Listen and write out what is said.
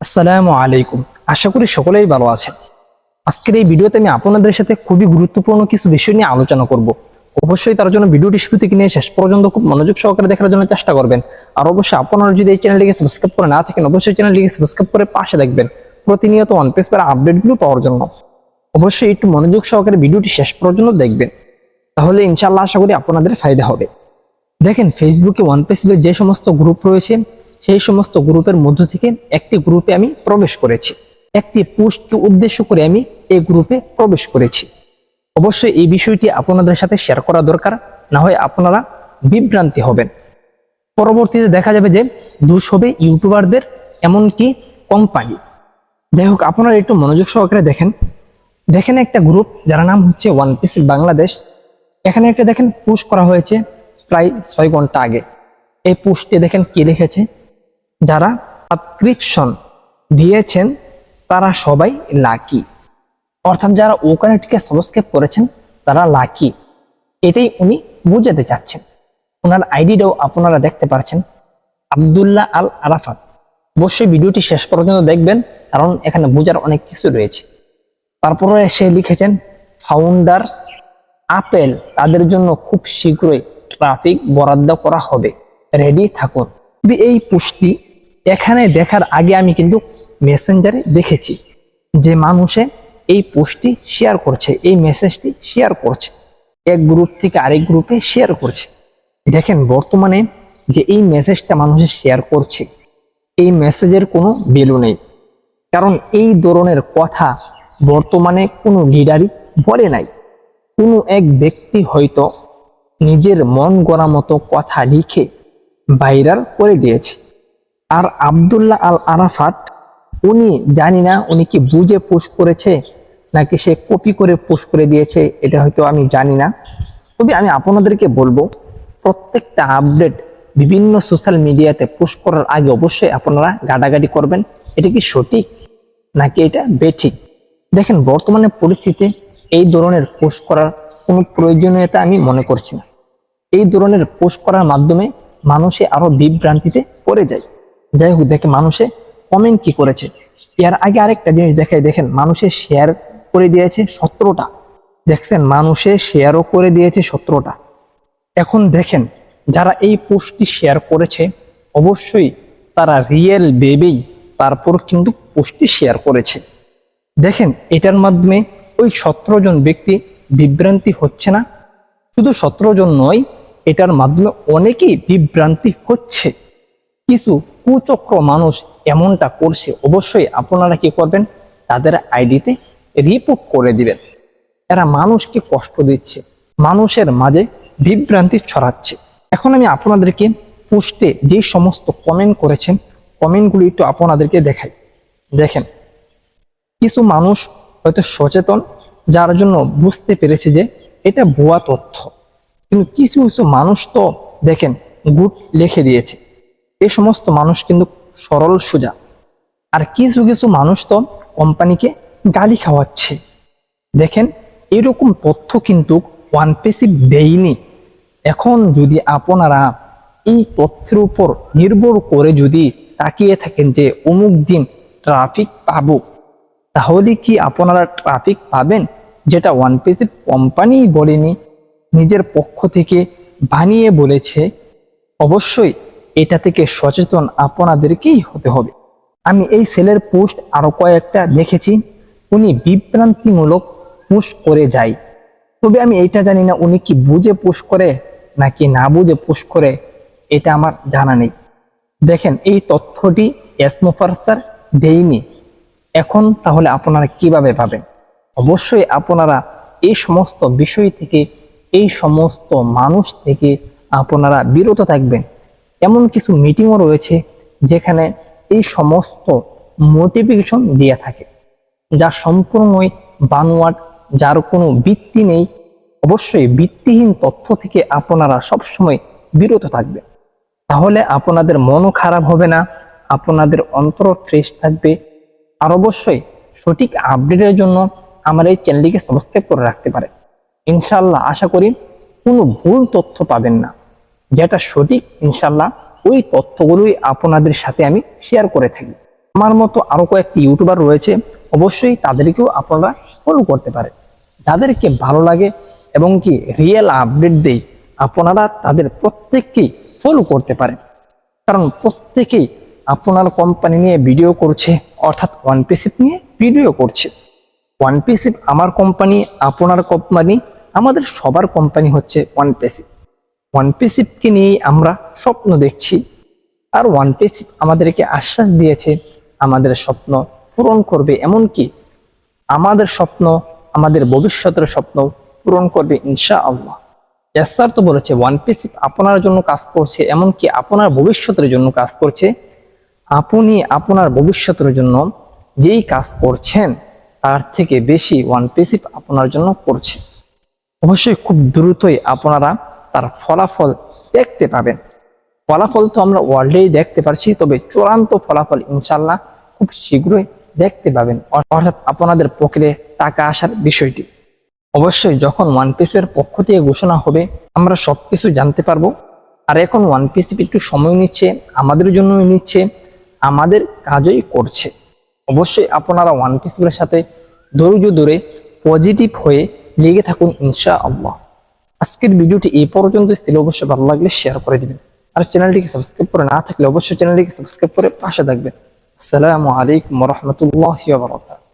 আসসালামু আলাইকুম। আশা করি সকলেই ভালো আছেন। আজকের এই ভিডিওতে আমি আপনাদের সাথে খুবই গুরুত্বপূর্ণ কিছু বিষয় নিয়ে আলোচনা করব। অবশ্যই তার জন্য ভিডিওটি শুরু থেকে নিয়ে শেষ পর্যন্ত খুব মনোযোগ সহকারে দেখার জন্য চেষ্টা করবেন। আর অবশ্যই আপনারা যদি এই চ্যানেলটিকে সাবস্ক্রাইব করে না থাকেন, অবশ্যই চ্যানেলটিকে সাবস্ক্রাইব করে পাশে থাকবেন প্রতিনিয়ত ওয়ান পিস এর আপডেটগুলো পাওয়ার জন্য। অবশ্যই একটু মনোযোগ সহকারে ভিডিওটি শেষ পর্যন্ত দেখবেন, তাহলে ইনশাআল্লাহ আশা করি আপনাদের ফায়দা হবে। দেখেন, ফেসবুকে ওয়ান পিস এর যে সমস্ত গ্রুপ রয়েছে সেই সমস্ত গ্রুপের মধ্য থেকে একটি গ্রুপে আমি প্রবেশ করেছি। একটি পোস্টকে উদ্দেশ্য করে আমি এই গ্রুপে প্রবেশ করেছি। অবশ্যই এই বিষয়টি আপনাদের সাথে শেয়ার করা দরকার, না হয় আপনারা বিভ্রান্তি হবেন। পরবর্তীতে দেখা যাবে যে দোষ হবে ইউটিউবারদের, এমনকি কোম্পানি। যাই হোক, আপনারা একটু মনোযোগ সহকারে দেখেন একটা গ্রুপ যার নাম হচ্ছে ওয়ান পিস বাংলাদেশ। এখানে একটা দেখেন পোস্ট করা হয়েছে প্রায় 6 ঘন্টা আগে। এই পোস্টে দেখেন কি লিখেছে, যারা সাবস্ক্রিপশন দিয়েছেন তারা সবাই লাকি। অর্থাৎ যারা ওখানেটিকে সাবস্ক্রাইব করেছেন তারা লাকি, এটাই উনি বুঝাতে চাচ্ছেন। ওনার আইডিটাও আপনারা দেখতে পাচ্ছেন, আব্দুল্লাহ আল আরাফাত। অবশ্যই ভিডিওটি শেষ পর্যন্ত দেখবেন, কারণ এখানে বোঝার অনেক কিছু রয়েছে। তারপরে সে লিখেছেন, ফাউন্ডার আপেল তাদের জন্য খুব শীঘ্রই ট্রাফিক বরাদ্দ করা হবে, রেডি থাকুন। এই পোস্টটি এখানে দেখার আগে আমি কিন্তু মেসেঞ্জারে দেখেছি যে মানুষে এই পোস্টটি শেয়ার করছে, এই মেসেজটি শেয়ার করছে, এক গ্রুপ থেকে আরেক গ্রুপে শেয়ার করছে। দেখেন, বর্তমানে যে এই মেসেজটা মানুষে শেয়ার করছে, এই মেসেজের কোনো ভ্যালু নেই। কারণ এই ধরনের কথা বর্তমানে কোনো লিডারই বলে নাই। কোনো এক ব্যক্তি হয়তো নিজের মন গড়া মতো কথা লিখে ভাইরাল করে দিয়েছে। আর আব্দুল্লাহ আল আরাফাত, উনি জানি না উনি কি বুঝে পোস্ট করেছে নাকি সে কপি করে পোস্ট করে দিয়েছে, এটা হয়তো আমি জানি না। তবে আমি আপনাদেরকে বলবো, প্রত্যেকটা আপডেট বিভিন্ন সোশ্যাল মিডিয়াতে পোস্ট করার আগে অবশ্যই আপনারা গাড়াগাড়ি করবেন, এটা কি সঠিক নাকি এটা বেঠিক। দেখেন, বর্তমানে পরিস্থিতিতে এই ধরনের পোস্ট করার কোনো প্রয়োজনীয়তা আমি মনে করছি না। এই ধরনের পোস্ট করার মাধ্যমে মানুষে আরো বিভ্রান্তিতে পড়ে যায়। যাই হোক, দেখে মানুষে কমেন্ট কি করেছে। এর আগে আরেকটা জিনিস দেখাই, দেখেন মানুষে শেয়ার করে দিয়েছে 17টা। দেখছেন, মানুষে শেয়ারও করে দিয়েছে 17টা। এখন দেখেন, যারা এই পোস্টটি শেয়ার করেছে অবশ্যই তারা রিয়েল ভেবেই তারপর কিন্তু পোস্টটি শেয়ার করেছে। দেখেন, এটার মাধ্যমে ওই 17 জন ব্যক্তি বিভ্রান্তি হচ্ছে না। শুধু 17 জন নয়, এটার মাধ্যমে অনেকেই বিভ্রান্তি হচ্ছে। কিছু কুচক্র মানুষ এমনটা করছে, অবশ্যই আপনারা কি করবেন, তাদের আইডিতে রিপোর্ট করে দিবেন। এরা মানুষকে কষ্ট দিচ্ছে, মানুষের মাঝে বিভ্রান্তি ছড়াচ্ছে। এখন আমি আপনাদেরকে পোস্টে যে সমস্ত কমেন্ট করেছেন, কমেন্টগুলি একটু আপনাদেরকে দেখাই। দেখেন, কিছু মানুষ হয়তো সচেতন, যার জন্য বুঝতে পেরেছে যে এটা ভুয়া তথ্য। কিন্তু কিছু কিছু মানুষ তো দেখেন গুড লিখে দিয়েছে। এই সমস্ত মানুষ কিন্তু সরল সোজা। আর কিছু কিছু মানুষ তো কোম্পানিকে গালি খাওয়াচ্ছে। দেখেন, এরকম তথ্য কিন্তু ওয়ান পেসিভ দেয়নি। এখন যদি আপনারা এই তথ্যের উপর নির্ভর করে যদি তাকিয়ে থাকেন যে অমুক দিন ট্রাফিক পাবো, তাহলে কি আপনারা ট্রাফিক পাবেন? যেটা ওয়ান পেসিভ কোম্পানি বলেনি, নিজের পক্ষ থেকে বানিয়ে বলেছে। অবশ্যই এটা থেকে সচেতন আপনাদেরকেই হতে হবে। আমি এই সেলের পোস্ট আরো কয়েকটা দেখেছি, উনি বিভ্রান্তিমূলক পোস্ট করে যায়। তবে আমি এইটা জানি না উনি কি বুঝে পোস্ট করে নাকি না বুঝে পোস্ট করে, এটা আমার জানা নেই। দেখেন, এই তথ্যটি এসমোফার স্যার দেয়নি। এখন তাহলে আপনারা কিভাবে পাবেন? অবশ্যই আপনারা এই সমস্ত বিষয় থেকে, এই সমস্ত মানুষ থেকে আপনারা বিরত থাকবেন। এমন কিছু মিটিংও রয়েছে যেখানে এই সমস্ত মোটিভেশন দিয়ে থাকে, যা সম্পূর্ণই বানোয়াট, যার কোনো ভিত্তি নেই। অবশ্যই ভিত্তিহীন তথ্য থেকে আপনারা সবসময় বিরত থাকবেন, তাহলে আপনাদের মনও খারাপ হবে না, আপনাদের অন্তর ফ্রেশ থাকবে। আর অবশ্যই সঠিক আপডেটের জন্য আমার এই চ্যানেলটিকে সাবস্ক্রাইব করে রাখতে পারেন। ইনশাল্লাহ আশা করি কোনো ভুল তথ্য পাবেন না। যেটা সঠিক ইনশাল্লাহ ওই তথ্যগুলোই আপনাদের সাথে আমি শেয়ার করে থাকি। আমার মতো আরো কয়েকটি ইউটিউবার রয়েছে, অবশ্যই তাদেরকেও আপনারা ফলো করতে পারেন। যাদেরকে ভালো লাগে এবং কি রিয়েল আপডেট দেই, আপনারা তাদের প্রত্যেককেই ফলো করতে পারেন। কারণ প্রত্যেকেই আপনার কোম্পানি নিয়ে ভিডিও করছে, অর্থাৎ ওয়ান পিসিপ নিয়ে ভিডিও করছে। ওয়ান পিসিপ আমার কোম্পানি, আপনার কোম্পানি, আমাদের সবার কোম্পানি হচ্ছে ওয়ান পিসিপ। ওয়ান পিসিপকে নিয়ে আমরা স্বপ্ন দেখছি, আর ওয়ান পিসিপ আমাদেরকে আশ্বাস দিয়েছে আমাদের স্বপ্ন পূরণ করবে, এমনকি আমাদের স্বপ্ন, আমাদের ভবিষ্যতের স্বপ্ন পূরণ করবে ইনশাআল্লাহ। স্যার তো বলেছে ওয়ান পিসিপ আপনার জন্য কাজ করছে, এমনকি আপনার ভবিষ্যতের জন্য কাজ করছে। আপনি আপনার ভবিষ্যতের জন্য যেই কাজ করছেন তার থেকে বেশি ওয়ান পিসিপ আপনার জন্য করছে। অবশ্যই খুব দ্রুতই আপনারা তার ফলাফল দেখতে পাবেন। ফলাফল তো আমরা অলরেডি দেখতে পারছি, তবে চূড়ান্ত ফলাফল ইনশাল্লাহ খুব শীঘ্রই দেখতে পাবেন, অর্থাৎ আপনাদের পকেটে টাকা আসার বিষয়টি। অবশ্যই যখন ওয়ান পিসিপের পক্ষ থেকে ঘোষণা হবে আমরা সবকিছু জানতে পারবো। আর এখন ওয়ান পিসিপ একটু সময় নিচ্ছে, আমাদের জন্যই নিচ্ছে, আমাদের কাজই করছে। অবশ্যই আপনারা ওয়ান পিসিপের সাথে ধৈর্য ধরে পজিটিভ হয়ে লেগে থাকুন ইনশাআল্লাহ। আজকের ভিডিওটি এই পর্যন্ত ছিল, অবশ্যই ভালো লাগলে শেয়ার করে দিবেন। আর চ্যানেলটিকে সাবস্ক্রাইব করে না থাকলে অবশ্যই চ্যানেলটিকে সাবস্ক্রাইব করে পাশে থাকবেন। আসসালামু আলাইকুম ওয়া রাহমাতুল্লাহি ওয়া বারাকাতুহু।